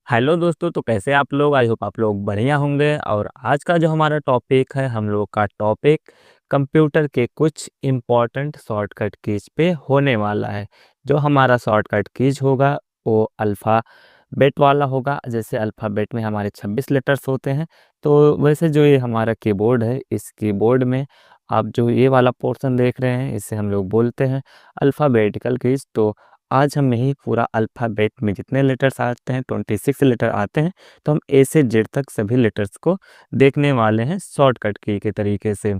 Hello दोस्तों, तो कैसे आप लोग? आई होप आप लोग बढ़िया होंगे। और आज का जो हमारा टॉपिक है, हम लोग का टॉपिक कंप्यूटर के कुछ इम्पोर्टेंट शॉर्टकट कीज पे होने वाला है। जो हमारा शॉर्टकट कीज होगा वो अल्फ़ाबेट वाला होगा। जैसे अल्फ़ाबेट में हमारे 26 लेटर्स होते हैं, तो वैसे जो ये हमारा कीबोर्ड है, इस कीबोर्ड में आप जो ये वाला पोर्शन देख रहे हैं, इसे हम लोग बोलते हैं अल्फ़ाबेटिकल कीज। तो आज हम यही पूरा अल्फ़ाबेट में जितने लेटर्स आते हैं, 26 लेटर आते हैं, तो हम ए से जेड तक सभी लेटर्स को देखने वाले हैं शॉर्टकट की के तरीके से।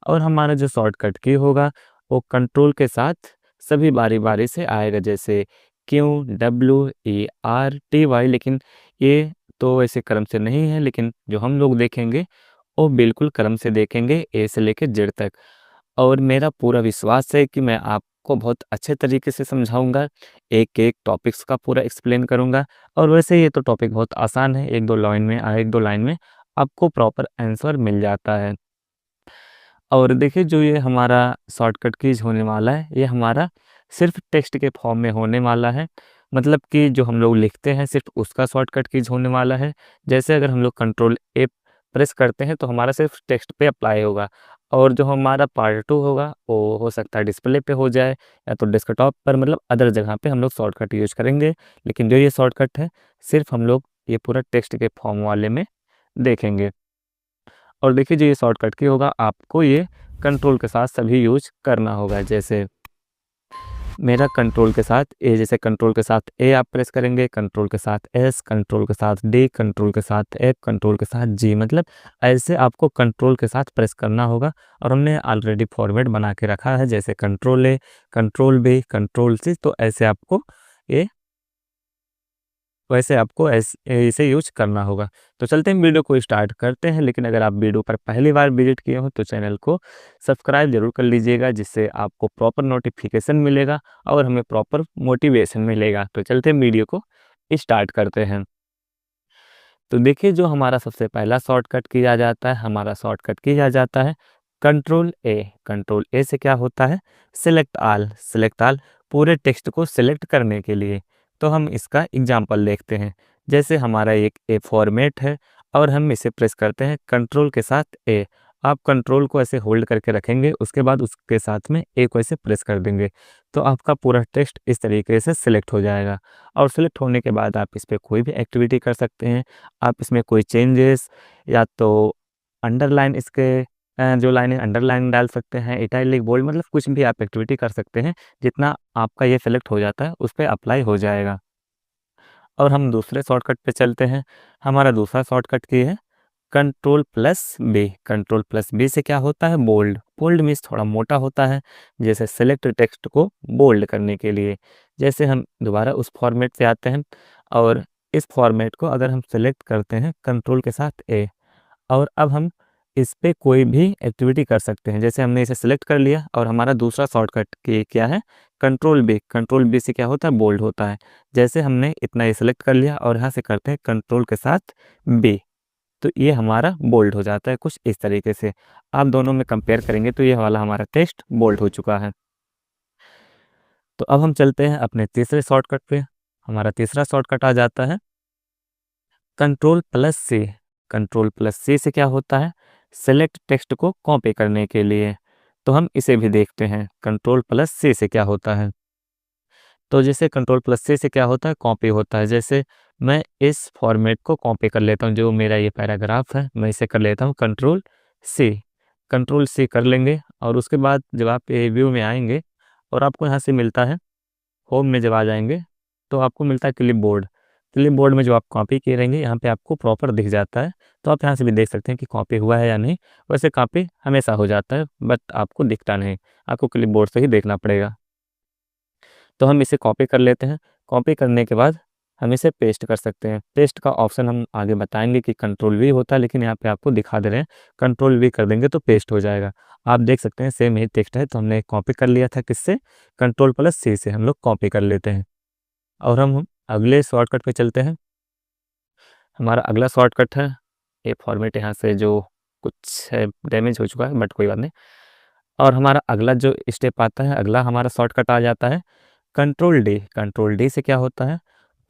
और हमारा जो शॉर्टकट की होगा वो कंट्रोल के साथ सभी बारी बारी से आएगा, जैसे QWERTY। लेकिन ये तो वैसे क्रम से नहीं है, लेकिन जो हम लोग देखेंगे वो बिल्कुल क्रम से देखेंगे, ए से लेकर जेड तक। और मेरा पूरा विश्वास है कि मैं आपको बहुत अच्छे तरीके से समझाऊंगा, एक एक टॉपिक्स का पूरा एक्सप्लेन करूंगा। और वैसे ये तो टॉपिक बहुत आसान है, एक दो लाइन में आपको प्रॉपर आंसर मिल जाता है। और देखिए, जो ये हमारा शॉर्टकट कीज होने वाला है, ये हमारा सिर्फ टेक्स्ट के फॉर्म में होने वाला है। मतलब कि जो हम लोग लिखते हैं सिर्फ उसका शॉर्टकट कीज होने वाला है। जैसे अगर हम लोग कंट्रोल ए प्रेस करते हैं तो हमारा सिर्फ टेक्स्ट पे अप्लाई होगा। और जो हमारा पार्ट 2 होगा वो हो सकता है डिस्प्ले पे हो जाए, या तो डेस्कटॉप पर, मतलब अदर जगह पे हम लोग शॉर्टकट यूज करेंगे। लेकिन जो ये शॉर्टकट है, सिर्फ हम लोग ये पूरा टेक्स्ट के फॉर्म वाले में देखेंगे। और देखिए, जो ये शॉर्टकट की होगा, आपको ये कंट्रोल के साथ सभी यूज करना होगा। जैसे मेरा कंट्रोल के साथ ए, जैसे कंट्रोल के साथ ए आप प्रेस करेंगे, कंट्रोल के साथ एस, कंट्रोल के साथ डी, कंट्रोल के साथ एफ, कंट्रोल के साथ जी, मतलब ऐसे आपको कंट्रोल के साथ प्रेस करना होगा। और हमने ऑलरेडी फॉर्मेट बना के रखा है, जैसे control A, control B, control C. तो ऐसे आपको ये वैसे आपको इसे यूज करना होगा। तो चलते हैं वीडियो को स्टार्ट करते हैं। लेकिन अगर आप वीडियो पर पहली बार विजिट किए हो तो चैनल को सब्सक्राइब जरूर कर लीजिएगा, जिससे आपको प्रॉपर नोटिफिकेशन मिलेगा और हमें प्रॉपर मोटिवेशन मिलेगा। तो चलते हैं वीडियो को स्टार्ट करते हैं। तो देखिए, जो हमारा सबसे पहला शॉर्टकट किया जाता है, हमारा शॉर्टकट किया जाता है कंट्रोल ए। कंट्रोल ए से क्या होता है? सिलेक्ट आल। सिलेक्ट आल पूरे टेक्स्ट को सिलेक्ट करने के लिए। तो हम इसका एग्जांपल देखते हैं। जैसे हमारा एक ए फॉर्मेट है और हम इसे प्रेस करते हैं कंट्रोल के साथ ए। आप कंट्रोल को ऐसे होल्ड करके रखेंगे, उसके बाद उसके साथ में ए को ऐसे प्रेस कर देंगे, तो आपका पूरा टेक्स्ट इस तरीके से सिलेक्ट हो जाएगा। और सिलेक्ट होने के बाद आप इस पर कोई भी एक्टिविटी कर सकते हैं। आप इसमें कोई चेंजेस, या तो अंडरलाइन, इसके जो लाइन है अंडरलाइन डाल सकते हैं, इटैलिक, बोल्ड, मतलब कुछ भी आप एक्टिविटी कर सकते हैं। जितना आपका ये सिलेक्ट हो जाता है उस पर अप्लाई हो जाएगा। और हम दूसरे शॉर्टकट पे चलते हैं। हमारा दूसरा शॉर्टकट की है control plus B. Control plus B से क्या होता है? बोल्ड। बोल्ड मीन्स थोड़ा मोटा होता है, जैसे सेलेक्ट टेक्स्ट को बोल्ड करने के लिए। जैसे हम दोबारा उस फॉर्मेट से आते हैं, और इस फॉर्मेट को अगर हम सेलेक्ट करते हैं कंट्रोल के साथ ए, और अब हम इस पे कोई भी एक्टिविटी कर सकते हैं। जैसे हमने इसे सिलेक्ट कर लिया, और हमारा दूसरा शॉर्टकट की क्या है? Control B. कंट्रोल बी से क्या होता है? बोल्ड होता है। जैसे हमने इतना ये सिलेक्ट कर लिया और यहाँ से करते हैं कंट्रोल के साथ बी, तो ये हमारा बोल्ड हो जाता है कुछ इस तरीके से। आप दोनों में कंपेयर करेंगे तो ये वाला हमारा टेक्स्ट बोल्ड हो चुका है। तो अब हम चलते हैं अपने तीसरे शॉर्टकट पे। हमारा तीसरा शॉर्टकट आ जाता है कंट्रोल प्लस सी। कंट्रोल प्लस सी से क्या होता है? सेलेक्ट टेक्स्ट को कॉपी करने के लिए। तो हम इसे भी देखते हैं, कंट्रोल प्लस सी से क्या होता है। तो जैसे कंट्रोल प्लस से क्या होता है? कॉपी होता है। जैसे मैं इस फॉर्मेट को कॉपी कर लेता हूँ, जो मेरा ये पैराग्राफ है, मैं इसे कर लेता हूँ कंट्रोल सी। कंट्रोल सी कर लेंगे, और उसके बाद जब आप ये व्यू में आएंगे और आपको यहाँ से मिलता है, होम में जब आ जाएंगे तो आपको मिलता है क्लिप बोर्ड। क्लिप बोर्ड में जो आप कॉपी किए रहेंगे यहाँ पे आपको प्रॉपर दिख जाता है। तो आप यहाँ से भी देख सकते हैं कि कॉपी हुआ है या नहीं। वैसे कॉपी हमेशा हो जाता है, बट आपको दिखता नहीं, आपको क्लिप बोर्ड से ही देखना पड़ेगा। तो हम इसे कॉपी कर लेते हैं। कॉपी करने के बाद हम इसे पेस्ट कर सकते हैं। पेस्ट का ऑप्शन हम आगे बताएंगे कि कंट्रोल वी होता है, लेकिन यहाँ पे आपको दिखा दे रहे हैं कंट्रोल वी कर देंगे तो पेस्ट हो जाएगा। आप देख सकते हैं सेम ही टेक्स्ट है, तो हमने कॉपी कर लिया था किससे, कंट्रोल प्लस सी से हम लोग कॉपी कर लेते हैं। और हम अगले शॉर्टकट पे चलते हैं। हमारा अगला शॉर्टकट है, ये फॉर्मेट यहाँ से जो कुछ है डैमेज हो चुका है, बट कोई बात नहीं। और हमारा अगला जो स्टेप आता है, अगला हमारा शॉर्टकट आ जाता है कंट्रोल डी। कंट्रोल डी से क्या होता है,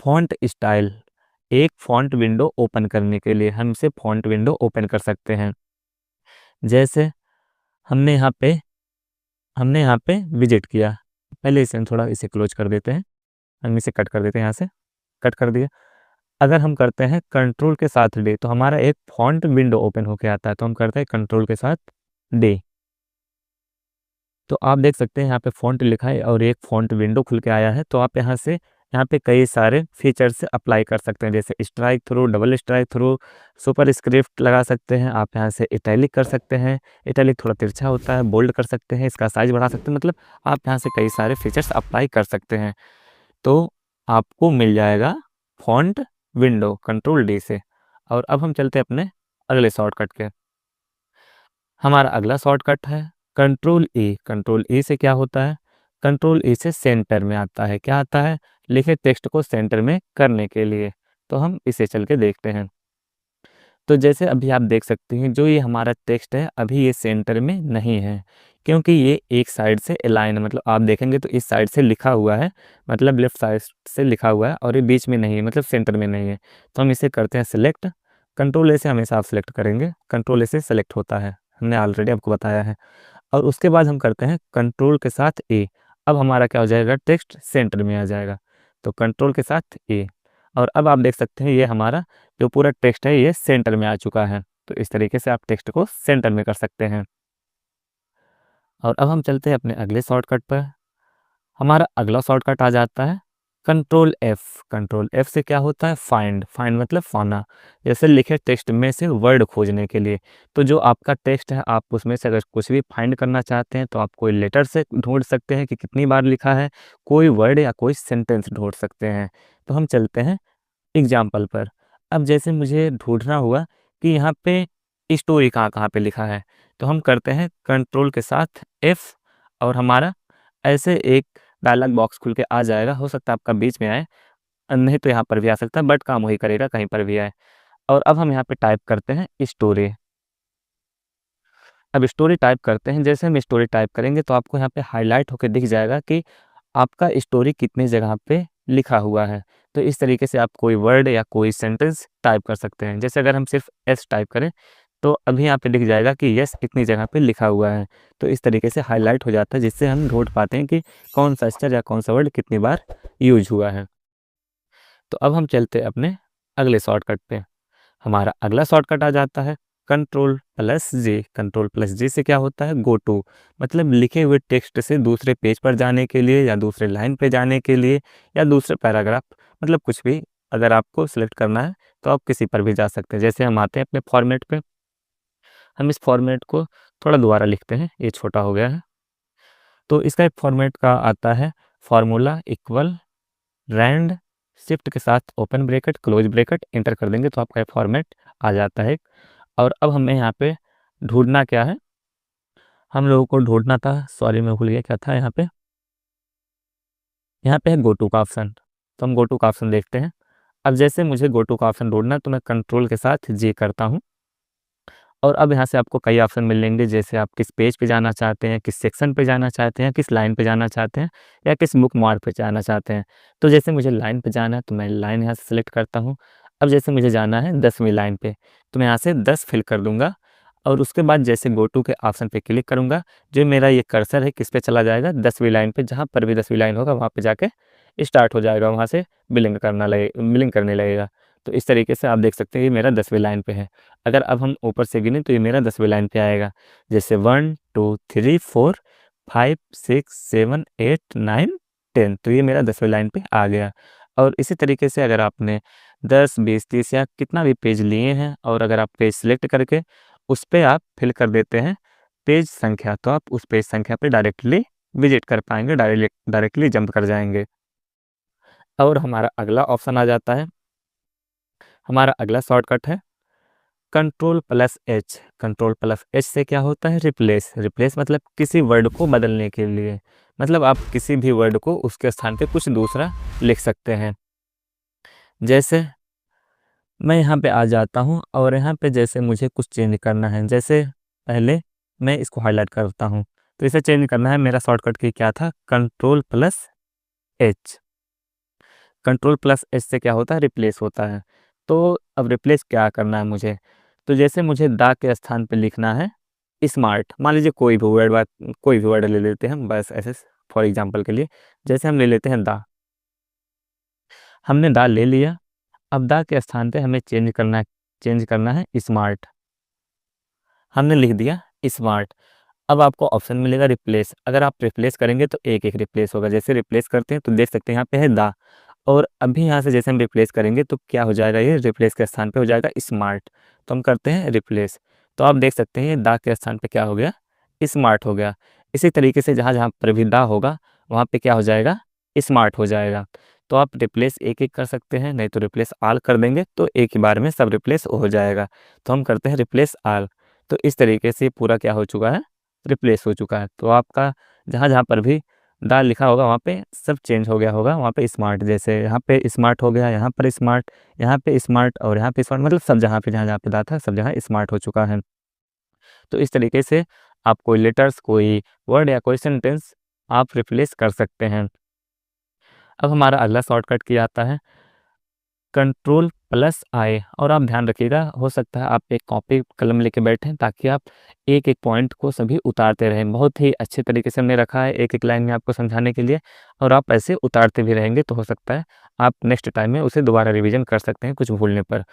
फॉन्ट स्टाइल। एक फॉन्ट विंडो ओपन करने के लिए हम इसे फॉन्ट विंडो ओपन कर सकते हैं। जैसे हमने यहाँ पे विजिट किया, पहले इसे हम थोड़ा इसे क्लोज कर देते हैं, हम इसे कट कर देते हैं, यहाँ से कट कर दिया। अगर हम करते हैं कंट्रोल के साथ डी तो हमारा एक फॉन्ट विंडो ओपन होके आता है, तो हम करते हैं कंट्रोल के साथ डी। तो आप देख सकते हैं यहाँ पे फ़ॉन्ट लिखा है और एक फ़ॉन्ट विंडो खुल के आया है। तो आप यहाँ से यहाँ पे कई सारे फीचर्स अप्लाई कर सकते हैं, जैसे strike through, double strike through, super script लगा सकते हैं। आप यहाँ से इटैलिक कर सकते हैं, इटैलिक थोड़ा तिरछा होता है, बोल्ड कर सकते हैं, इसका साइज़ बढ़ा सकते हैं, मतलब आप यहाँ से कई सारे फीचर्स अप्लाई कर सकते हैं। तो आपको मिल जाएगा फ़ॉन्ट विंडो कंट्रोल डी से। और अब हम चलते हैं अपने अगले शॉर्टकट के। हमारा अगला शॉर्टकट है कंट्रोल ई। कंट्रोल ई से क्या होता है, कंट्रोल ई से सेंटर में आता है। क्या आता है, लिखे टेक्स्ट को सेंटर में करने के लिए। तो हम इसे चल के देखते हैं। तो जैसे अभी आप देख सकते हैं जो ये हमारा टेक्स्ट है अभी ये सेंटर में नहीं है, क्योंकि ये एक साइड से अलाइन है। मतलब आप देखेंगे तो इस साइड से लिखा हुआ है, मतलब लेफ्ट साइड से लिखा हुआ है, और ये बीच में नहीं है, मतलब सेंटर में नहीं है। तो हम इसे करते हैं सिलेक्ट। कंट्रोल ए से हमेशा आप सिलेक्ट करेंगे, कंट्रोल ए से सेलेक्ट होता है, हमने ऑलरेडी आपको बताया है। और उसके बाद हम करते हैं कंट्रोल के साथ ए। अब हमारा क्या हो जाएगा, टेक्स्ट सेंटर में आ जाएगा। तो कंट्रोल के साथ ए, और अब आप देख सकते हैं ये हमारा जो पूरा टेक्स्ट है ये सेंटर में आ चुका है। तो इस तरीके से आप टेक्स्ट को सेंटर में कर सकते हैं। और अब हम चलते हैं अपने अगले शॉर्टकट पर। हमारा अगला शॉर्टकट आ जाता है कंट्रोल एफ। कंट्रोल एफ से क्या होता है, फाइंड। फाइंड मतलब पाना, जैसे लिखे टेक्स्ट में से वर्ड खोजने के लिए। तो जो आपका टेक्स्ट है आप उसमें से अगर कुछ भी फाइंड करना चाहते हैं तो आप कोई लेटर से ढूंढ सकते हैं कि कितनी बार लिखा है, कोई वर्ड या कोई सेंटेंस ढूंढ सकते हैं। तो हम चलते हैं एग्जाम्पल पर। अब जैसे मुझे ढूंढना हुआ कि यहाँ पे स्टोरी कहाँ कहाँ पे लिखा है, तो हम करते हैं कंट्रोल के साथ एफ, और हमारा ऐसे एक डायलॉग बॉक्स खुल के आ जाएगा। हो सकता है आपका बीच में आए, नहीं तो यहाँ पर भी आ सकता है, बट काम वही करेगा कहीं पर भी आए। और अब हम यहाँ पे टाइप करते हैं स्टोरी। अब स्टोरी टाइप करते हैं, जैसे हम स्टोरी टाइप करेंगे तो आपको यहाँ पे हाईलाइट होकर दिख जाएगा कि आपका स्टोरी कितनी जगह पे लिखा हुआ है। तो इस तरीके से आप कोई वर्ड या कोई सेंटेंस टाइप कर सकते हैं। जैसे अगर हम सिर्फ एस टाइप करें तो अभी यहाँ पे दिख जाएगा कि यस इतनी जगह पे लिखा हुआ है। तो इस तरीके से हाईलाइट हो जाता है, जिससे हम ढूंढ पाते हैं कि कौन सा अक्षर या कौन सा वर्ड कितनी बार यूज हुआ है। तो अब हम चलते हैं अपने अगले शॉर्टकट पे। हमारा अगला शॉर्टकट आ जाता है कंट्रोल प्लस जे। कंट्रोल प्लस जे से क्या होता है, गो टू। मतलब लिखे हुए टेक्स्ट से दूसरे पेज पर जाने के लिए, या दूसरे लाइन पे जाने के लिए, या दूसरे पैराग्राफ, मतलब कुछ भी अगर आपको सिलेक्ट करना है तो आप किसी पर भी जा सकते हैं। जैसे हम आते हैं अपने फॉर्मेट पे, हम इस फॉर्मेट को थोड़ा दोबारा लिखते हैं, ये छोटा हो गया है। तो इसका एक फॉर्मेट का आता है फार्मूला इक्वल रैंड, शिफ्ट के साथ open bracket close bracket enter कर देंगे तो आपका ये फॉर्मेट आ जाता है। और अब हमें यहाँ पे ढूंढना क्या है, हम लोगों को ढूंढना था, सॉरी मैं भूल गया क्या था यहाँ पे है गो टू का ऑप्शन। तो हम गो टू का ऑप्शन देखते हैं। अब जैसे मुझे गो टू का ऑप्शन ढूंढना है तो मैं कंट्रोल के साथ जे करता हूँ, और अब यहाँ से आपको कई ऑप्शन मिलेंगे, जैसे आप किस पेज पे जाना चाहते हैं, किस सेक्शन पे जाना चाहते हैं, किस लाइन पे जाना चाहते हैं, या किस बुक मार्क पे जाना चाहते हैं। तो जैसे मुझे लाइन पे जाना है तो मैं लाइन यहाँ से सिलेक्ट करता हूँ। अब जैसे मुझे जाना है 10वीं लाइन पे तो मैं यहाँ से 10 फिल कर दूंगा, और उसके बाद जैसे गो टू के ऑप्शन पे क्लिक करूँगा, जो मेरा ये कर्सर है किस पे चला जाएगा, 10वीं लाइन पे। जहाँ पर भी 10वीं लाइन होगा वहाँ पे जाके स्टार्ट हो जाएगा, वहाँ से बिलिंग करने लगेगा। तो इस तरीके से आप देख सकते हैं ये मेरा 10वीं लाइन पे है। अगर अब हम ऊपर से गिने तो ये मेरा 10वीं लाइन पे आएगा, जैसे 1 2 3 4 5 6 7 8 9 10। तो ये मेरा 10वीं लाइन पे आ गया। और इसी तरीके से अगर आपने 10 20 30 या कितना भी पेज लिए हैं, और अगर आप पेज सिलेक्ट करके उस पर आप फिल कर देते हैं पेज संख्या, तो आप उस पेज संख्या पे डायरेक्टली विजिट कर पाएंगे, डायरेक्टली जंप कर जाएंगे। और हमारा अगला ऑप्शन आ जाता है, हमारा अगला शॉर्टकट है Ctrl+H। Ctrl+H से क्या होता है, रिप्लेस। रिप्लेस मतलब किसी वर्ड को बदलने के लिए, मतलब आप किसी भी वर्ड को उसके स्थान पे कुछ दूसरा लिख सकते हैं। जैसे मैं यहाँ पे आ जाता हूँ और यहाँ पे जैसे मुझे कुछ चेंज करना है, जैसे पहले मैं इसको हाईलाइट करता हूँ, तो इसे चेंज करना है। मेरा शॉर्टकट की क्या था, Ctrl+H। Ctrl+H से क्या होता है, रिप्लेस होता है। तो अब रिप्लेस क्या करना है मुझे, तो जैसे मुझे दा के स्थान पे लिखना है स्मार्ट, मान लीजिए कोई भी वर्ड, बात कोई भी वर्ड ले लेते हैं हम, बस ऐसे फॉर एग्जांपल के लिए, जैसे हम ले लेते हैं दा। हमने दा ले लिया, अब दा के स्थान पे हमें चेंज करना है स्मार्ट। हमने लिख दिया स्मार्ट। अब आपको ऑप्शन मिलेगा रिप्लेस। अगर आप रिप्लेस करेंगे तो एक एक रिप्लेस होगा। जैसे रिप्लेस करते हैं तो देख सकते हैं यहाँ पे है दा, और अभी यहाँ से जैसे हम रिप्लेस करेंगे तो क्या हो जाएगा, ये रिप्लेस के स्थान पे हो जाएगा स्मार्ट। तो हम करते हैं रिप्लेस, तो आप देख सकते हैं ये दा के स्थान पे क्या हो गया, स्मार्ट हो गया। इसी तरीके से जहाँ जहाँ पर भी दा होगा वहाँ पे क्या हो जाएगा, स्मार्ट हो जाएगा। तो आप रिप्लेस एक एक कर सकते हैं, नहीं तो रिप्लेस आल कर देंगे तो एक ही बार में सब रिप्लेस हो जाएगा। तो हम करते हैं रिप्लेस आल। तो इस तरीके से पूरा क्या हो चुका है, रिप्लेस हो चुका है। तो आपका जहाँ जहाँ पर भी दा लिखा होगा वहाँ पे सब चेंज हो गया होगा, वहाँ पे स्मार्ट, जैसे यहाँ पे स्मार्ट हो गया, यहाँ पर स्मार्ट, यहाँ पे स्मार्ट और यहाँ पे स्मार्ट, मतलब सब जहाँ पे जहाँ जहाँ पे दा था सब जहाँ स्मार्ट हो चुका है। तो इस तरीके से आप कोई लेटर्स, कोई वर्ड या कोई सेंटेंस आप रिप्लेस कर सकते हैं। अब हमारा अगला शॉर्टकट की आता है Ctrl+I। और आप ध्यान रखिएगा, हो सकता है आप एक कॉपी कलम लेके बैठें ताकि आप एक एक पॉइंट को सभी उतारते रहें। बहुत ही अच्छे तरीके से हमने रखा है एक एक लाइन में आपको समझाने के लिए, और आप ऐसे उतारते भी रहेंगे तो हो सकता है आप नेक्स्ट टाइम में उसे दोबारा रिवीजन कर सकते हैं कुछ भूलने पर।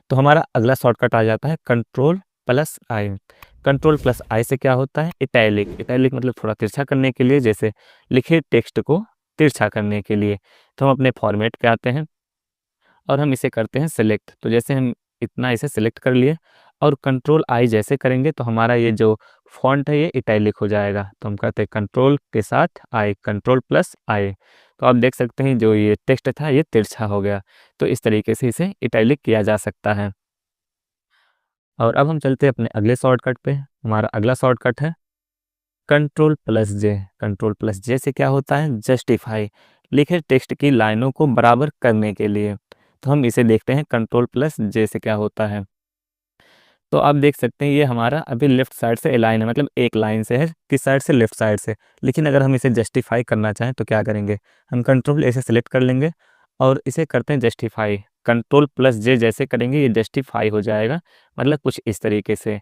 तो हमारा अगला शॉर्टकट आ जाता है Ctrl+I। Ctrl+I से क्या होता है, इटैलिक। इटैलिक मतलब थोड़ा तिरछा करने के लिए, जैसे लिखे टेक्स्ट को तिरछा करने के लिए। तो हम अपने फॉर्मेट पे आते हैं और हम इसे करते हैं सिलेक्ट। तो जैसे हम इतना इसे सिलेक्ट कर लिए और Ctrl+I जैसे करेंगे तो हमारा ये जो फॉन्ट है ये इटैलिक हो जाएगा। तो हम करते हैं कंट्रोल के साथ आई, Ctrl+I। तो आप देख सकते हैं जो ये टेक्स्ट था ये तिरछा हो गया। तो इस तरीके से इसे इटैलिक किया जा सकता है। और अब हम चलते हैं अपने अगले शॉर्टकट पे। हमारा अगला शॉर्टकट है Ctrl+J। Ctrl+J से क्या होता है, जस्टिफाई, लिखे टेक्स्ट की लाइनों को बराबर करने के लिए। तो हम इसे देखते हैं Ctrl+J से क्या होता है। तो आप देख सकते हैं ये हमारा अभी लेफ्ट साइड से अलाइन है, मतलब एक लाइन से है, किस साइड से, लेफ्ट साइड से। लेकिन अगर हम इसे जस्टिफाई करना चाहें तो क्या करेंगे, हम Ctrl ऐसे सेलेक्ट कर लेंगे और इसे करते हैं जस्टिफाई। Ctrl+J जैसे करेंगे ये जस्टिफाई हो जाएगा, मतलब कुछ इस तरीके से।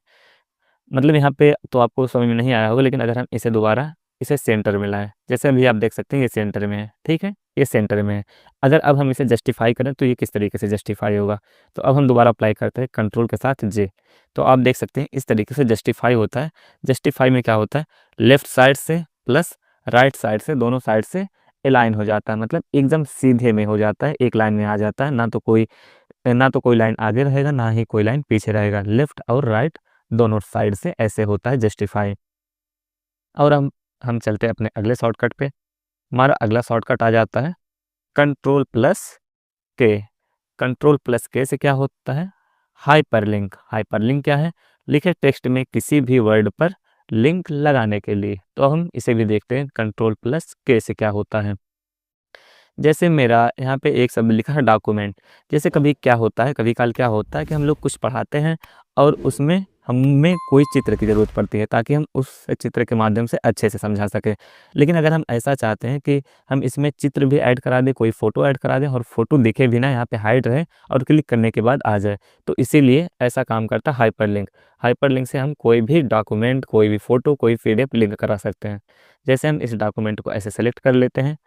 मतलब यहाँ पे तो आपको समझ में नहीं आया होगा, लेकिन अगर हम इसे दोबारा इसे सेंटर में लाएं, जैसे अभी आप देख सकते हैं ये सेंटर में है, ठीक है, ये सेंटर में है। अगर अब हम इसे जस्टिफाई करें तो ये किस तरीके से जस्टिफाई होगा। तो अब हम दोबारा अप्लाई करते हैं कंट्रोल के साथ जे। तो आप देख सकते हैं इस तरीके से जस्टिफाई होता है। जस्टिफाई में क्या होता है, लेफ्ट साइड से प्लस राइट साइड से, दोनों साइड से अलाइन हो जाता है, मतलब एकदम सीधे में हो जाता है, एक लाइन में आ जाता है। ना तो कोई लाइन आगे रहेगा, ना ही कोई लाइन पीछे रहेगा, लेफ्ट और राइट दोनों साइड से ऐसे होता है जस्टिफाई। और हम चलते हैं अपने अगले शॉर्टकट पे। हमारा अगला शॉर्टकट आ जाता है Ctrl+K। Ctrl+K से क्या होता है, हाइपरलिंक। हाइपरलिंक क्या है, लिखे टेक्स्ट में किसी भी वर्ड पर लिंक लगाने के लिए। तो हम इसे भी देखते हैं Ctrl+K से क्या होता है। जैसे मेरा यहाँ पे एक शब्द लिखा है डॉक्यूमेंट। जैसे कभी क्या होता है, कभी काल क्या होता है कि हम लोग कुछ पढ़ाते हैं और उसमें हमें कोई चित्र की ज़रूरत पड़ती है ताकि हम उस चित्र के माध्यम से अच्छे से समझा सकें। लेकिन अगर हम ऐसा चाहते हैं कि हम इसमें चित्र भी ऐड करा दें, कोई फ़ोटो ऐड करा दें और फ़ोटो दिखे भी ना, यहाँ पे हाइड रहे और क्लिक करने के बाद आ जाए, तो इसीलिए ऐसा काम करता है हाइपरलिंक। हाइपरलिंक से हम कोई भी डॉक्यूमेंट, कोई भी फ़ोटो, कोई पीडीएफ लिंक करा सकते हैं। जैसे हम इस डॉक्यूमेंट को ऐसे सेलेक्ट कर लेते हैं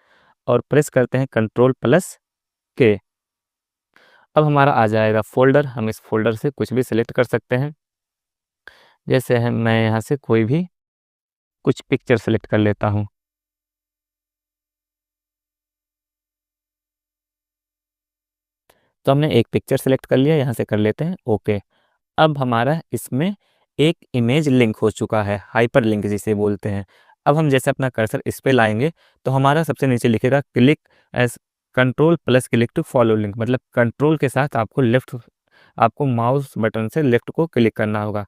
और प्रेस करते हैं Ctrl+K। अब हमारा आ जाएगा फ़ोल्डर। हम इस फ़ोल्डर से कुछ भी सिलेक्ट कर सकते हैं। जैसे है मैं यहाँ से कोई भी कुछ पिक्चर सेलेक्ट कर लेता हूँ। तो हमने एक पिक्चर सेलेक्ट कर लिया, यहाँ से कर लेते हैं ओके। अब हमारा इसमें एक इमेज लिंक हो चुका है, हाइपर लिंक जिसे बोलते हैं। अब हम जैसे अपना कर्सर इस पे लाएंगे तो हमारा सबसे नीचे लिखेगा click as control plus click to follow link, मतलब कंट्रोल के साथ आपको माउस बटन से लेफ्ट को क्लिक करना होगा।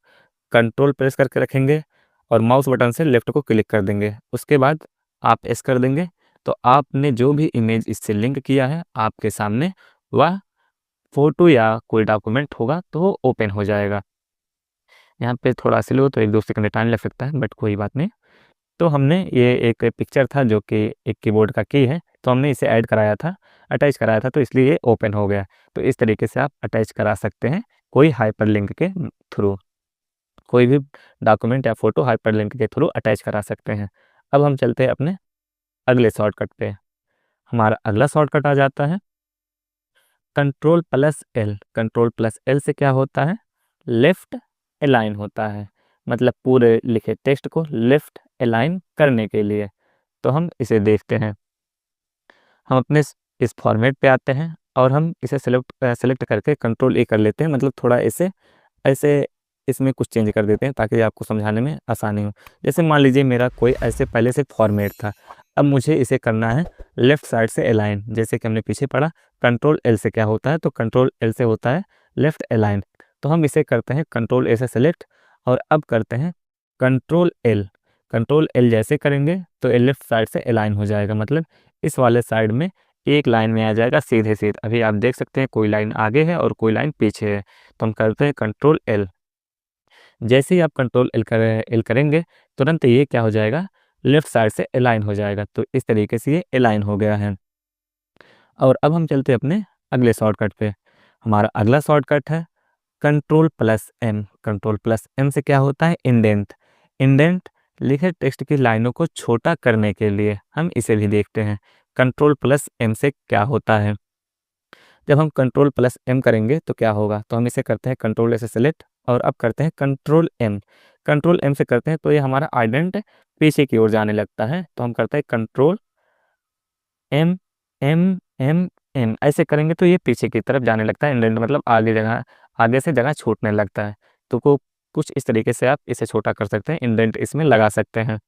कंट्रोल प्रेस करके रखेंगे और माउस बटन से लेफ्ट को क्लिक कर देंगे। उसके बाद आप एस कर देंगे, तो आपने जो भी इमेज इससे लिंक किया है आपके सामने वह फ़ोटो या कोई डॉक्यूमेंट होगा तो वो ओपन हो जाएगा। यहाँ पे थोड़ा स्लो तो 1-2 सेकंड टाइम लग सकता है, बट कोई बात नहीं। तो हमने ये एक पिक्चर था जो कि एक कीबोर्ड का की है, तो हमने इसे अटैच कराया था, तो इसलिए ये ओपन हो गया। तो इस तरीके से आप अटैच करा सकते हैं कोई हाइपरलिंक के थ्रू। कोई भी डॉक्यूमेंट या फ़ोटो हाइपरलिंक के थ्रू अटैच करा सकते हैं। अब हम चलते हैं अपने अगले शॉर्टकट पे। हमारा अगला शॉर्टकट आ जाता है control plus L. Control plus L से क्या होता है, लेफ़्ट अलाइन होता है, मतलब पूरे लिखे टेक्स्ट को लेफ़्ट अलाइन करने के लिए। तो हम इसे देखते हैं। हम अपने इस फॉर्मेट पे आते हैं और हम इसे सेलेक्ट करके कंट्रोल ए कर लेते हैं, मतलब थोड़ा इसे ऐसे इसमें कुछ चेंज कर देते हैं ताकि आपको समझाने में आसानी हो। जैसे मान लीजिए मेरा कोई ऐसे पहले से फॉर्मेट था, अब मुझे इसे करना है लेफ़्ट साइड से अलाइन। जैसे कि हमने पीछे पढ़ा कंट्रोल एल से क्या होता है, तो कंट्रोल एल से होता है लेफ़्ट अलाइन। तो हम इसे करते हैं कंट्रोल ए से सेलेक्ट और अब करते हैं कंट्रोल एल। कंट्रोल एल जैसे करेंगे तो ये लेफ़्ट साइड से अलाइन हो जाएगा, मतलब इस वाले साइड में एक लाइन में आ जाएगा सीधे। अभी आप देख सकते हैं कोई लाइन आगे है और कोई लाइन पीछे है। तो हम करते हैं कंट्रोल एल। जैसे ही आप कंट्रोल एल करेंगे तुरंत ये क्या हो जाएगा, लेफ़्ट साइड से अलाइन हो जाएगा। तो इस तरीके से ये अलाइन हो गया है। और अब हम चलते हैं अपने अगले शॉर्टकट पे। हमारा अगला शॉर्टकट है control plus M. Control plus M से क्या होता है, इंडेंट। इंडेंट लिखे टेक्स्ट की लाइनों को छोटा करने के लिए हम इसे भी देखते हैं। कंट्रोल प्लस एम से क्या होता है, जब हम कंट्रोल प्लस एम करेंगे तो क्या होगा, तो हम इसे करते हैं कंट्रोल ए से सेलेक्ट और अब करते हैं कंट्रोल एम। कंट्रोल एम से करते हैं तो ये हमारा आइडेंट पीछे की ओर जाने लगता है। तो हम करते हैं control M M M M, ऐसे करेंगे तो ये पीछे की तरफ जाने लगता है। इंडेंट मतलब आगे से जगह छूटने लगता है। तो कुछ इस तरीके से आप इसे छोटा कर सकते हैं, इंडेंट इसमें लगा सकते हैं।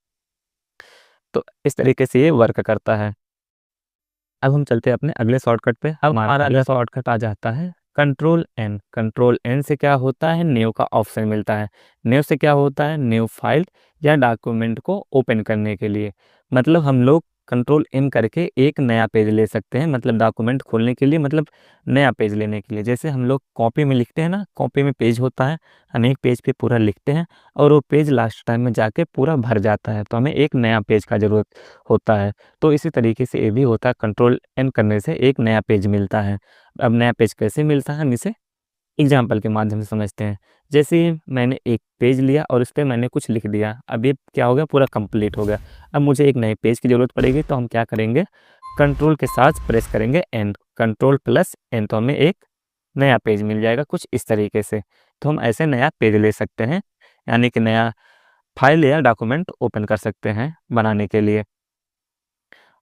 तो इस तरीके से ये वर्क करता है। अब हम चलते हैं अपने अगले शॉर्टकट पे। अब हमारा अगला शॉर्टकट आ जाता है कंट्रोल एन। कंट्रोल एन से क्या होता है, न्यू का ऑप्शन मिलता है। न्यू से क्या होता है, न्यू फाइल या डॉक्यूमेंट को ओपन करने के लिए। मतलब हम लोग कंट्रोल एन करके एक नया पेज ले सकते हैं, मतलब डॉक्यूमेंट खोलने के लिए, मतलब नया पेज लेने के लिए। जैसे हम लोग कॉपी में लिखते हैं ना, कॉपी में पेज होता है, हम एक पेज पे पूरा लिखते हैं और वो पेज लास्ट टाइम में जाके पूरा भर जाता है, तो हमें एक नया पेज का ज़रूरत होता है। तो इसी तरीके से ये भी होता है, कंट्रोल एन करने से एक नया पेज मिलता है। अब नया पेज कैसे मिलता है, हम इसे एग्जाम्पल के माध्यम से समझते हैं। जैसे मैंने एक पेज लिया और इस पर मैंने कुछ लिख दिया, अब ये क्या हो गया, पूरा कंप्लीट हो गया। अब मुझे एक नए पेज की ज़रूरत पड़ेगी, तो हम क्या करेंगे, कंट्रोल के साथ प्रेस करेंगे एन, कंट्रोल प्लस एन, तो हमें एक नया पेज मिल जाएगा कुछ इस तरीके से। तो हम ऐसे नया पेज ले सकते हैं, यानी कि नया फाइल या डॉक्यूमेंट ओपन कर सकते हैं बनाने के लिए।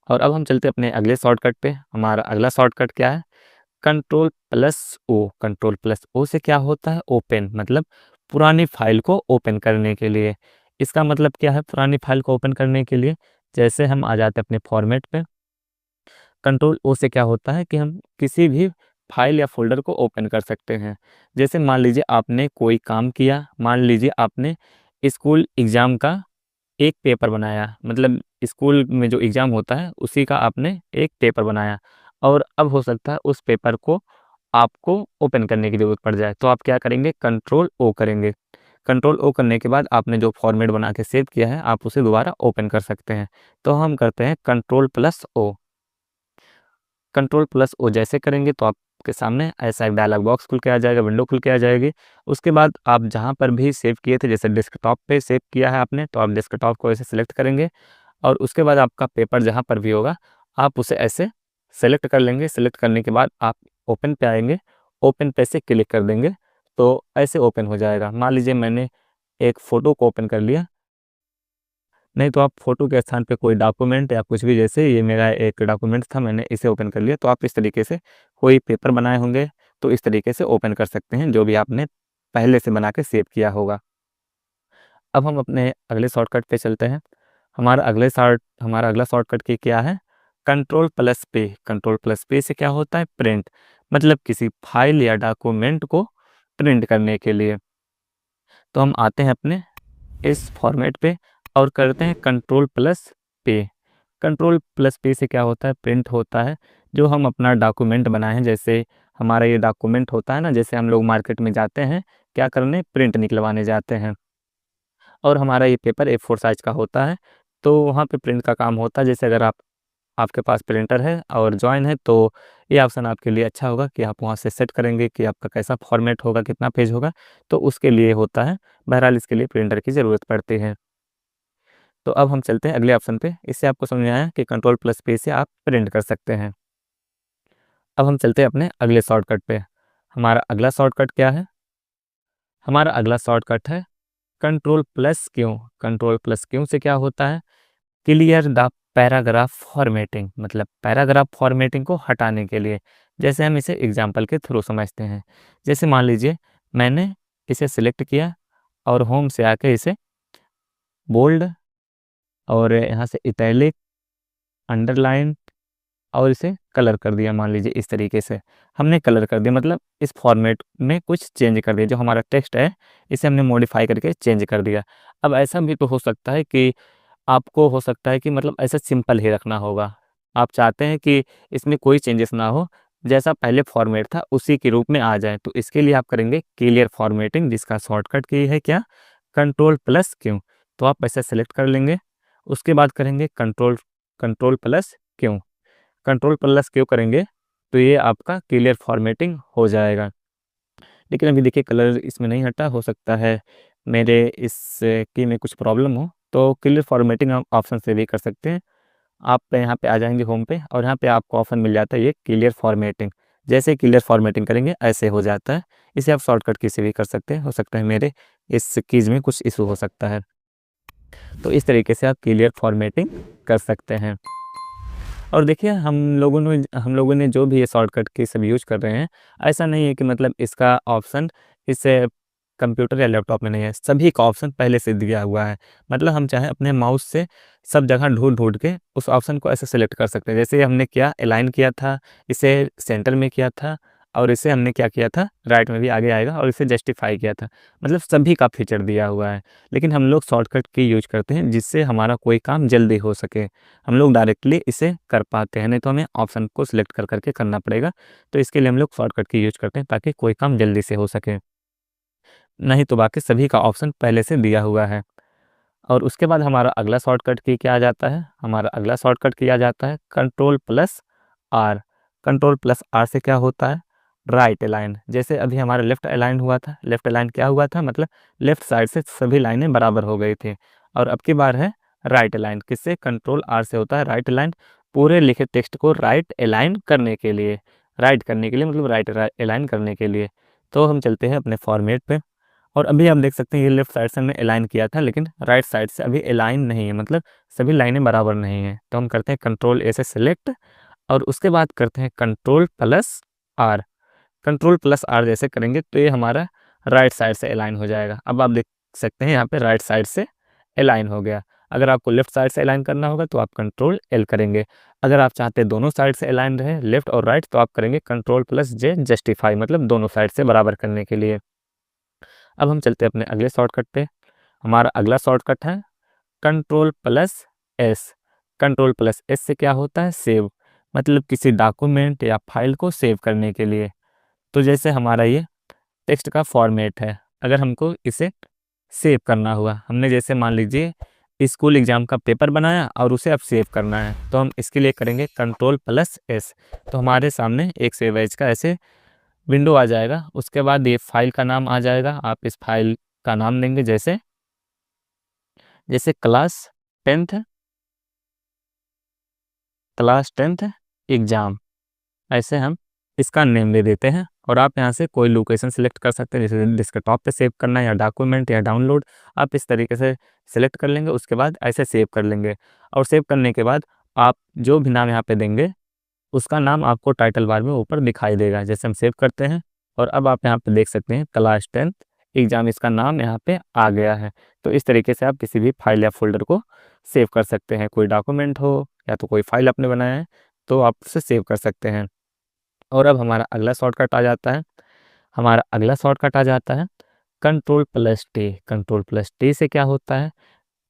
और अब हम चलते हैं अपने अगले शॉर्टकट पे। हमारा अगला शॉर्टकट क्या है, control plus O. Control plus O से क्या होता है, ओपन, मतलब पुरानी फाइल को ओपन करने के लिए। इसका मतलब क्या है, पुरानी फाइल को ओपन करने के लिए, जैसे हम आ जाते हैं अपने फॉर्मेट पे, कंट्रोल ओ से क्या होता है कि हम किसी भी फाइल या फोल्डर को ओपन कर सकते हैं। जैसे मान लीजिए आपने कोई काम किया, मान लीजिए आपने स्कूल एग्ज़ाम का एक पेपर बनाया, मतलब स्कूल में जो एग्ज़ाम होता है उसी का आपने एक पेपर बनाया और अब हो सकता है उस पेपर को आपको ओपन करने की ज़रूरत पड़ जाए, तो आप क्या करेंगे, कंट्रोल ओ करेंगे। कंट्रोल ओ करने के बाद आपने जो फॉर्मेट बना के सेव किया है आप उसे दोबारा ओपन कर सकते हैं। तो हम करते हैं control plus O. Control plus O जैसे करेंगे तो आपके सामने ऐसा एक डायलॉग बॉक्स खुल के आ जाएगा, विंडो खुल के आ जाएगी। उसके बाद आप जहाँ पर भी सेव किए थे, जैसे डेस्कटॉप पे सेव किया है आपने, तो आप डेस्कटॉप को ऐसे सेलेक्ट करेंगे और उसके बाद आपका पेपर जहाँ पर भी होगा आप उसे ऐसे सेलेक्ट कर लेंगे। सेलेक्ट करने के बाद आप ओपन पे आएंगे, ओपन पे से क्लिक कर देंगे तो ऐसे ओपन हो जाएगा। मान लीजिए मैंने एक फ़ोटो को ओपन कर लिया, नहीं तो आप फ़ोटो के स्थान पे कोई डॉक्यूमेंट या कुछ भी, जैसे ये मेरा एक डॉक्यूमेंट था मैंने इसे ओपन कर लिया, तो आप इस तरीके से कोई पेपर बनाए होंगे तो इस तरीके से ओपन कर सकते हैं जो भी आपने पहले से बना के सेव किया होगा। अब हम अपने अगले शॉर्टकट पे चलते हैं। हमारा अगला शॉर्टकट की क्या है, कंट्रोल प्लस पे से क्या होता है, प्रिंट, मतलब किसी फाइल या डॉक्यूमेंट को प्रिंट करने के लिए। तो हम आते हैं अपने इस फॉर्मेट पे और करते हैं कंट्रोल प्लस पे। कंट्रोल प्लस पे से क्या होता है, प्रिंट होता है जो हम अपना डॉक्यूमेंट बनाए हैं। जैसे हमारा ये डॉक्यूमेंट होता है ना, जैसे हम लोग मार्केट में जाते हैं क्या करने, प्रिंट निकलवाने जाते हैं, और हमारा ये पेपर A4 साइज़ का होता है, तो वहाँ पे प्रिंट का काम होता है। जैसे अगर आपके पास प्रिंटर है और जॉइन है तो ये ऑप्शन आपके लिए अच्छा होगा कि आप वहाँ से सेट करेंगे कि आपका कैसा फॉर्मेट होगा, कितना पेज होगा, तो उसके लिए होता है। बहरहाल इसके लिए प्रिंटर की ज़रूरत पड़ती है। तो अब हम चलते हैं अगले ऑप्शन पे। इससे आपको समझ में आया कि कंट्रोल प्लस पे से आप प्रिंट कर सकते हैं। अब हम चलते हैं अपने अगले शॉर्टकट पे। हमारा अगला शॉर्टकट क्या है, हमारा अगला शॉर्टकट है control plus Q. Control plus Q से क्या होता है, क्लियर द पैराग्राफ फॉर्मेटिंग, मतलब पैराग्राफ फॉर्मेटिंग को हटाने के लिए। जैसे हम इसे एग्जांपल के थ्रू समझते हैं। जैसे मान लीजिए मैंने इसे सिलेक्ट किया और होम से आके इसे बोल्ड और यहाँ से इटैलिक, अंडरलाइन और इसे कलर कर दिया। मान लीजिए इस तरीके से हमने कलर कर दिया, मतलब इस फॉर्मेट में कुछ चेंज कर दिया। जो हमारा टेक्स्ट है इसे हमने मॉडिफाई करके चेंज कर दिया। अब ऐसा भी तो हो सकता है कि आपको हो सकता है कि मतलब ऐसा सिंपल ही रखना होगा, आप चाहते हैं कि इसमें कोई चेंजेस ना हो, जैसा पहले फॉर्मेट था उसी के रूप में आ जाए। तो इसके लिए आप करेंगे क्लियर फॉर्मेटिंग, जिसका शॉर्टकट की है क्या, कंट्रोल प्लस क्यू। तो आप ऐसे सेलेक्ट कर लेंगे, उसके बाद करेंगे control control plus Q. Control plus Q करेंगे तो ये आपका क्लियर फॉर्मेटिंग हो जाएगा। लेकिन अभी देखिए कलर इसमें नहीं हटा, हो सकता है मेरे इस की में कुछ प्रॉब्लम हो, तो क्लियर फॉर्मेटिंग आप ऑप्शन से भी कर सकते हैं। आप यहाँ पे आ जाएंगे होम पे और यहाँ पे आपको ऑप्शन मिल जाता है ये क्लियर फॉर्मेटिंग। जैसे क्लियर फॉर्मेटिंग करेंगे ऐसे हो जाता है। इसे आप शॉर्टकट की से भी कर सकते हैं, हो सकता है मेरे इस कीज़ में कुछ इशू हो सकता है। तो इस तरीके से आप क्लियर फॉर्मेटिंग कर सकते हैं। और देखिए हम लोगों ने जो भी ये शॉर्टकट की सब यूज कर रहे हैं, ऐसा नहीं है कि मतलब इसका ऑप्शन इस कंप्यूटर या लैपटॉप में नहीं है, सभी का ऑप्शन पहले से दिया हुआ है। मतलब हम चाहे अपने माउस से सब जगह ढूंढ ढूंढ के उस ऑप्शन को ऐसे सेलेक्ट कर सकते हैं। जैसे हमने क्या अलाइन किया था, इसे सेंटर में किया था, और इसे हमने क्या किया था, राइट में भी आगे आएगा, और इसे जस्टिफाई किया था। मतलब सभी का फीचर दिया हुआ है। लेकिन हम लोग शॉर्टकट की यूज करते हैं जिससे हमारा कोई काम जल्दी हो सके, हम लोग डायरेक्टली इसे कर पाते हैं। नहीं तो हमें ऑप्शन को सिलेक्ट कर करके करना पड़ेगा। तो इसके लिए हम लोग शॉर्टकट की यूज करते हैं ताकि कोई काम जल्दी से हो सके, नहीं तो बाकी सभी का ऑप्शन पहले से दिया हुआ है। और उसके बाद हमारा अगला शॉर्टकट की क्या आ जाता है, हमारा अगला शॉर्टकट की आ जाता है control plus R. Control plus R से क्या होता है, राइट अलाइन। जैसे अभी हमारा लेफ्ट अलाइन हुआ था, लेफ्ट अलाइन क्या हुआ था, मतलब लेफ्ट साइड से सभी लाइनें बराबर हो गई थी। और अब की बार है राइट अलाइन, किससे, कंट्रोल आर से होता है राइट अलाइन। पूरे लिखे टेक्स्ट को राइट अलाइन करने के लिए, राइट करने के लिए मतलब राइट अलाइन करने के लिए। तो हम चलते हैं अपने फॉर्मेट पे, और अभी आप देख सकते हैं ये लेफ्ट साइड से हमने अलाइन किया था, लेकिन राइट साइड से अभी अलाइन नहीं है, मतलब सभी लाइनें बराबर नहीं है। तो हम करते हैं कंट्रोल ए से सिलेक्ट, और उसके बाद करते हैं control plus R. Control plus R जैसे करेंगे तो ये हमारा राइट साइड से अलाइन हो जाएगा। अब आप देख सकते हैं यहाँ पे राइट साइड से अलाइन हो गया। अगर आपको लेफ्ट साइड से अलाइन करना होगा तो आप कंट्रोल एल करेंगे। अगर आप चाहते हैं दोनों साइड से अलाइन रहे, लेफ्ट और राइट, तो आप करेंगे कंट्रोल प्लस जे, जस्टिफाई, मतलब दोनों साइड से बराबर करने के लिए। अब हम चलते हैं अपने अगले शॉर्टकट पे। हमारा अगला शॉर्टकट है control plus S. Control plus S से क्या होता है, सेव, मतलब किसी डॉक्यूमेंट या फाइल को सेव करने के लिए। तो जैसे हमारा ये टेक्स्ट का फॉर्मेट है, अगर हमको इसे सेव करना हुआ, हमने जैसे मान लीजिए स्कूल एग्ज़ाम का पेपर बनाया और उसे अब सेव करना है, तो हम इसके लिए करेंगे कंट्रोल प्लस एस। तो हमारे सामने एक सेव एज का ऐसे विंडो आ जाएगा। उसके बाद ये फाइल का नाम आ जाएगा, आप इस फाइल का नाम देंगे, जैसे जैसे क्लास टेंथ एग्ज़ाम, ऐसे हम इसका नेम दे देते हैं। और आप यहाँ से कोई लोकेशन सिलेक्ट कर सकते हैं, जैसे डेस्कटॉप पे सेव करना है या डॉक्यूमेंट या डाउनलोड, आप इस तरीके से सिलेक्ट कर लेंगे। उसके बाद ऐसे सेव कर लेंगे, और सेव करने के बाद आप जो भी नाम यहाँ पे देंगे उसका नाम आपको टाइटल बार में ऊपर दिखाई देगा। जैसे हम सेव करते हैं, और अब आप यहाँ पे देख सकते हैं क्लास 10 एग्ज़ाम, इसका नाम यहाँ पे आ गया है। तो इस तरीके से आप किसी भी फाइल या फोल्डर को सेव कर सकते हैं, कोई डॉक्यूमेंट हो या तो कोई फाइल आपने बनाया है तो आप उसे सेव कर सकते हैं। और अब हमारा अगला शॉर्टकट आ जाता है, control plus T. Control plus T से क्या होता है,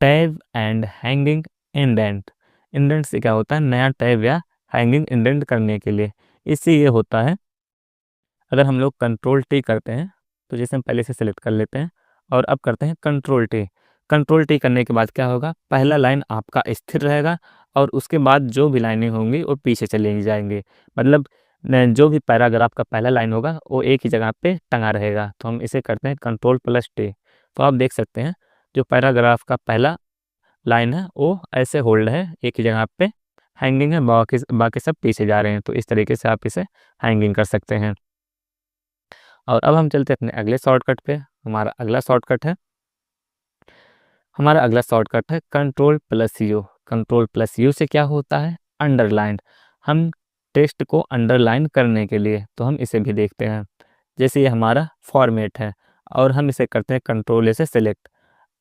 tab and hanging indent. Indent से क्या होता है, नया टैब या हैंगिंग इंडेंट करने के लिए। इससे ये होता है, अगर हम लोग कंट्रोल टी करते हैं तो जैसे हम पहले से सिलेक्ट कर लेते हैं और अब करते हैं कंट्रोल टी। कंट्रोल टी करने के बाद क्या होगा, पहला लाइन आपका स्थिर रहेगा और उसके बाद जो भी लाइनें होंगी वो पीछे चली जाएंगी। मतलब जो भी पैराग्राफ का पहला लाइन होगा वो एक ही जगह पे टंगा रहेगा। तो हम इसे करते हैं कंट्रोल प्लस टी। तो आप देख सकते हैं जो पैराग्राफ का पहला लाइन है वो ऐसे होल्ड है, एक ही जगह पे हैंगिंग है, बाकी बाकी सब पीछे जा रहे हैं। तो इस तरीके से आप इसे हैंगिंग कर सकते हैं। और अब हम चलते हैं अपने अगले शॉर्टकट पे। हमारा अगला शॉर्टकट है control plus you. Control plus you से क्या होता है, अंडरलाइन। हम टेक्स्ट को अंडरलाइन करने के लिए, तो हम इसे भी देखते हैं। जैसे ये हमारा फॉर्मेट है और हम इसे करते हैं कंट्रोल ए से सिलेक्ट।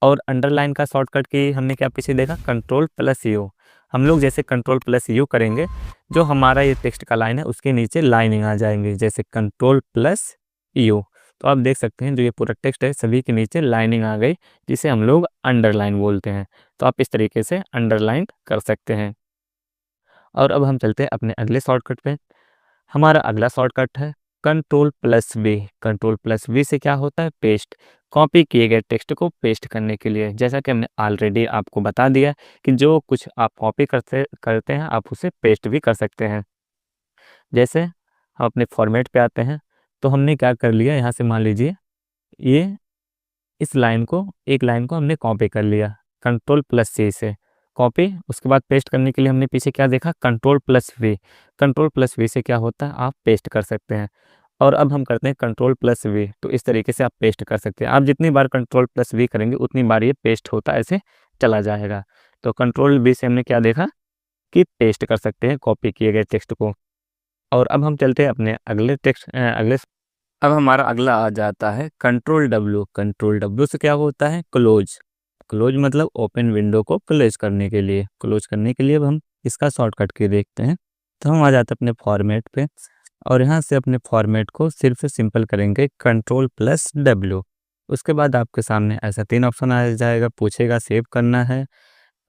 और अंडरलाइन का शॉर्टकट की हमने क्या पीछे देखा, कंट्रोल प्लस यू। हम लोग जैसे कंट्रोल प्लस यू करेंगे, जो हमारा ये टेक्स्ट का लाइन है उसके नीचे लाइनिंग आ जाएंगी, जैसे कंट्रोल प्लस यू। तो आप देख सकते हैं जो ये पूरा टेक्स्ट है सभी के नीचे लाइनिंग आ गई, जिसे हम लोग अंडरलाइन बोलते हैं। तो आप इस तरीके से अंडरलाइन कर सकते हैं। और अब हम चलते हैं अपने अगले शॉर्टकट पे। हमारा अगला शॉर्टकट है control plus V. Control plus V से क्या होता है, पेस्ट। कॉपी किए गए टेक्स्ट को पेस्ट करने के लिए, जैसा कि हमने ऑलरेडी आपको बता दिया कि जो कुछ आप कॉपी करते करते हैं आप उसे पेस्ट भी कर सकते हैं। जैसे हम अपने फॉर्मेट पे आते हैं, तो हमने क्या कर लिया, यहाँ से मान लीजिए ये इस लाइन को, एक लाइन को हमने कॉपी कर लिया कंट्रोल प्लस सी से कॉपी। उसके बाद पेस्ट करने के लिए हमने पीछे क्या देखा, control plus V. Control plus V से क्या होता है, आप पेस्ट कर सकते हैं। और अब हम करते हैं कंट्रोल प्लस वी। तो इस तरीके से आप पेस्ट कर सकते हैं। आप जितनी बार कंट्रोल प्लस वी करेंगे उतनी बार ये पेस्ट होता ऐसे चला जाएगा। तो कंट्रोल वी से हमने क्या देखा कि पेस्ट कर सकते हैं कॉपी किए गए टेक्स्ट को। और अब हम चलते हैं अपने अगले टेक्स्ट अगले अब हमारा अगला आ जाता है कंट्रोल डब्ल्यू। कंट्रोल डब्ल्यू से क्या होता है, क्लोज। क्लोज मतलब ओपन विंडो को क्लोज करने के लिए। क्लोज करने के लिए अब हम इसका शॉर्टकट की देखते हैं। तो हम आ जाते हैं अपने फॉर्मेट पे और यहाँ से अपने फॉर्मेट को सिर्फ सिंपल करेंगे कंट्रोल प्लस डब्ल्यू। उसके बाद आपके सामने ऐसा 3 ऑप्शन आ जाएगा, पूछेगा सेव करना है।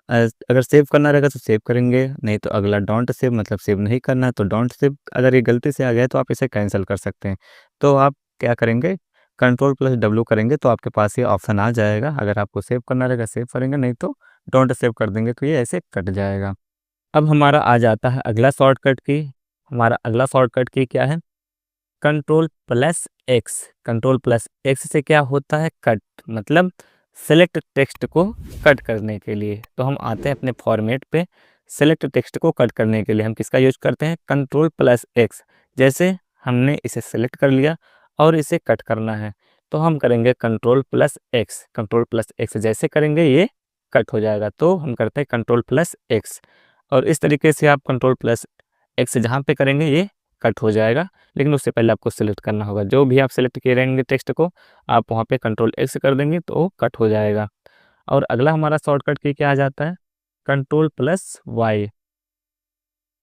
अगर सेव करना रहेगा तो सेव करेंगे, नहीं तो अगला डोंट सेव मतलब सेव नहीं करना है तो डोंट सेव। अगर ये गलती से आ गया तो आप इसे कैंसिल कर सकते हैं। तो आप क्या करेंगे, कंट्रोल प्लस डब्ल्यू करेंगे तो आपके पास ये ऑप्शन आ जाएगा। अगर आपको सेव करना रहेगा सेव करेंगे, नहीं तो डोंट सेव कर देंगे तो ये ऐसे कट जाएगा। अब हमारा आ जाता है अगला शॉर्टकट की। हमारा अगला शॉर्टकट की क्या है, control plus x. Control plus x से क्या होता है, कट मतलब सेलेक्ट टेक्स्ट को कट करने के लिए। तो हम आते हैं अपने फॉर्मेट पे, सेलेक्ट टेक्स्ट को कट करने के लिए हम किसका यूज करते हैं, कंट्रोल प्लस एक्स। जैसे हमने इसे सेलेक्ट कर लिया और इसे कट करना है तो हम करेंगे control plus x. Control plus x जैसे करेंगे ये कट हो जाएगा, तो हम करते हैं कंट्रोल प्लस एक्स। और इस तरीके से आप कंट्रोल प्लस एक्स जहाँ पे करेंगे ये कट हो जाएगा। लेकिन उससे पहले आपको सिलेक्ट करना होगा, जो भी आप सेलेक्ट किए रहेंगे टेक्स्ट को आप वहाँ पे कंट्रोल एक्स कर देंगे तो वो कट हो जाएगा। और अगला हमारा शॉर्टकट की क्या आ जाता है, control plus Y.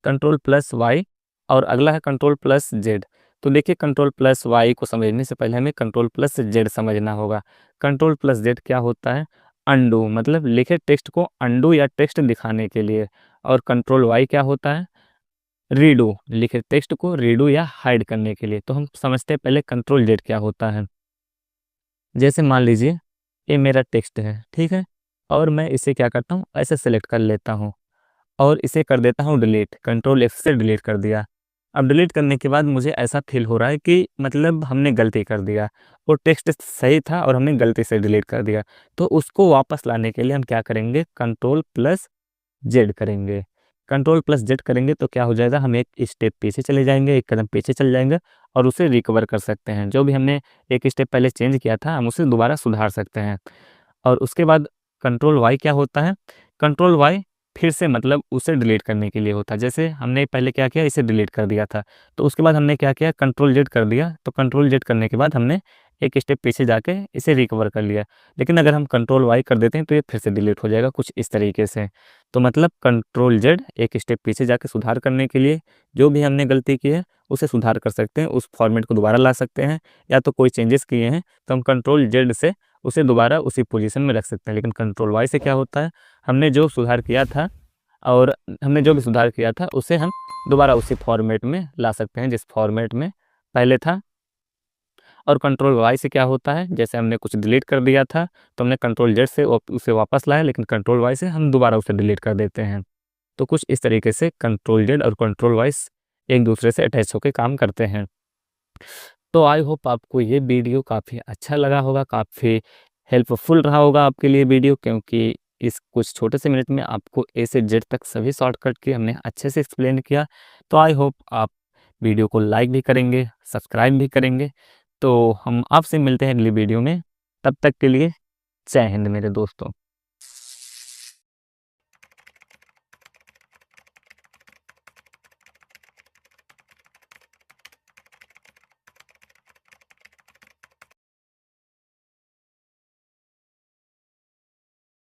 Control plus Y और अगला है कंट्रोल प्लस जेड। तो देखिए कंट्रोल प्लस वाई को समझने से पहले हमें कंट्रोल प्लस जेड समझना होगा। कंट्रोल प्लस जेड क्या होता है, अंडू मतलब लिखे टेक्स्ट को अंडू या टेक्स्ट दिखाने के लिए। और कंट्रोल वाई क्या होता है, रीडू लिखे टेक्स्ट को रीडू या हाइड करने के लिए। तो हम समझते हैं पहले कंट्रोल जेड क्या होता है। जैसे मान लीजिए ये मेरा टेक्स्ट है, ठीक है, और मैं इसे क्या करता हूँ ऐसे सेलेक्ट कर लेता हूँ और इसे कर देता हूँ डिलीट। कंट्रोल एफ से डिलीट कर दिया। अब डिलीट करने के बाद मुझे ऐसा फील हो रहा है कि मतलब हमने गलती कर दिया, वो टेक्स्ट सही था और हमने गलती से डिलीट कर दिया। तो उसको वापस लाने के लिए हम क्या करेंगे, कंट्रोल प्लस जेड करेंगे। कंट्रोल प्लस जेड करेंगे तो क्या हो जाएगा, हम एक स्टेप पीछे चले जाएंगे, एक कदम पीछे चले जाएंगे और उसे रिकवर कर सकते हैं। जो भी हमने एक स्टेप पहले चेंज किया था हम उसे दोबारा सुधार सकते हैं। और उसके बाद कंट्रोल वाई क्या होता है, कंट्रोल वाई फिर से मतलब उसे डिलीट करने के लिए होता है। जैसे हमने पहले क्या किया, इसे डिलीट कर दिया था, तो उसके बाद हमने क्या किया, कंट्रोल जेड कर दिया। तो कंट्रोल जेड करने के बाद हमने एक स्टेप पीछे जाके इसे रिकवर कर लिया। लेकिन अगर हम कंट्रोल वाई कर देते हैं तो ये फिर से डिलीट हो जाएगा कुछ इस तरीके से। तो मतलब कंट्रोल जेड एक स्टेप पीछे जाके सुधार करने के लिए जो भी हमने गलती की है उसे सुधार कर सकते हैं, उस फॉर्मेट को दोबारा ला सकते हैं, या तो कोई चेंजेस किए हैं तो हम कंट्रोल जेड से उसे दोबारा उसी पोजीशन में रख सकते हैं। लेकिन कंट्रोल वाई से क्या होता है, हमने जो सुधार किया था और हमने जो भी सुधार किया था उसे हम दोबारा उसी फॉर्मेट में ला सकते हैं जिस फॉर्मेट में पहले था। और कंट्रोल वाई से क्या होता है, जैसे हमने कुछ डिलीट कर दिया था तो हमने कंट्रोल जेड से उसे वापस लाया, लेकिन कंट्रोल वाई से हम दोबारा उसे डिलीट कर देते हैं। तो कुछ इस तरीके से कंट्रोल जेड और कंट्रोल वाई एक दूसरे से अटैच होकर काम करते हैं। तो आई होप आपको ये वीडियो काफ़ी अच्छा लगा होगा, काफ़ी हेल्पफुल रहा होगा आपके लिए वीडियो, क्योंकि इस कुछ छोटे से मिनट में आपको ए से जेड तक सभी शॉर्टकट की हमने अच्छे से एक्सप्लेन किया। तो आई होप आप वीडियो को लाइक भी करेंगे, सब्सक्राइब भी करेंगे। तो हम आपसे मिलते हैं अगली वीडियो में, तब तक के लिए जय हिंद मेरे दोस्तों।